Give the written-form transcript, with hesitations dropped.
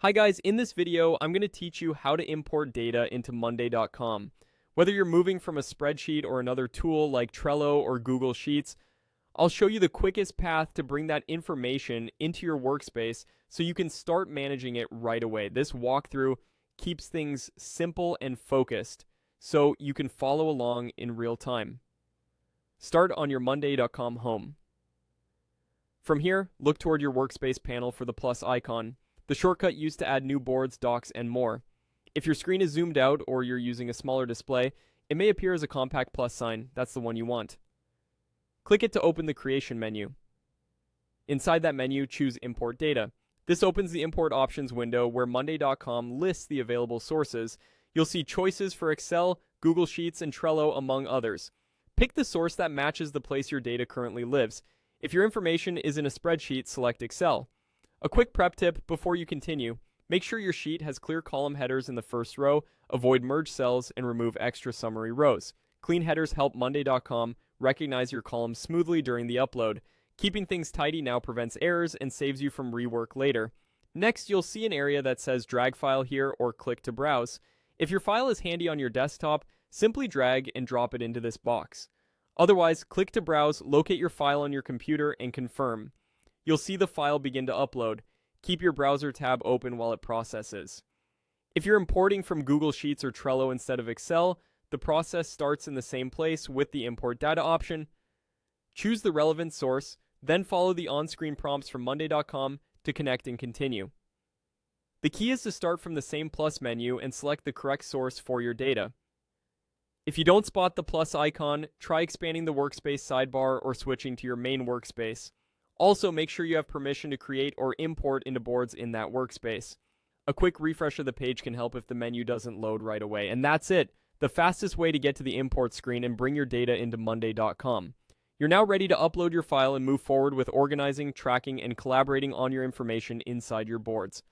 Hi guys, in this video, I'm going to teach you how to import data into monday.com. Whether you're moving from a spreadsheet or another tool like Trello or Google Sheets, I'll show you the quickest path to bring that information into your workspace so you can start managing it right away. This walkthrough keeps things simple and focused so you can follow along in real time. Start on your monday.com home. From here, look toward your workspace panel for the plus icon, the shortcut used to add new boards, docs, and more. If your screen is zoomed out or you're using a smaller display, it may appear as a compact plus sign. That's the one you want. Click it to open the creation menu. Inside that menu, choose Import Data. This opens the Import Options window where monday.com lists the available sources. You'll see choices for Excel, Google Sheets, and Trello, among others. Pick the source that matches the place your data currently lives. If your information is in a spreadsheet, select Excel. A quick prep tip before you continue: make sure your sheet has clear column headers in the first row, avoid merge cells, and remove extra summary rows. Clean headers help monday.com recognize your columns smoothly during the upload. Keeping things tidy now prevents errors and saves you from rework later. Next, you'll see an area that says Drag File here or Click to Browse. If your file is handy on your desktop, simply drag and drop it into this box. Otherwise, click to Browse, locate your file on your computer, and confirm. You'll see the file begin to upload. Keep your browser tab open while it processes. If you're importing from Google Sheets or Trello instead of Excel, the process starts in the same place with the Import Data option. Choose the relevant source, then follow the on-screen prompts from monday.com to connect and continue. The key is to start from the same plus menu and select the correct source for your data. If you don't spot the plus icon, try expanding the workspace sidebar or switching to your main workspace. Also, make sure you have permission to create or import into boards in that workspace. A quick refresh of the page can help if the menu doesn't load right away. And that's it, the fastest way to get to the import screen and bring your data into monday.com. You're now ready to upload your file and move forward with organizing, tracking, and collaborating on your information inside your boards.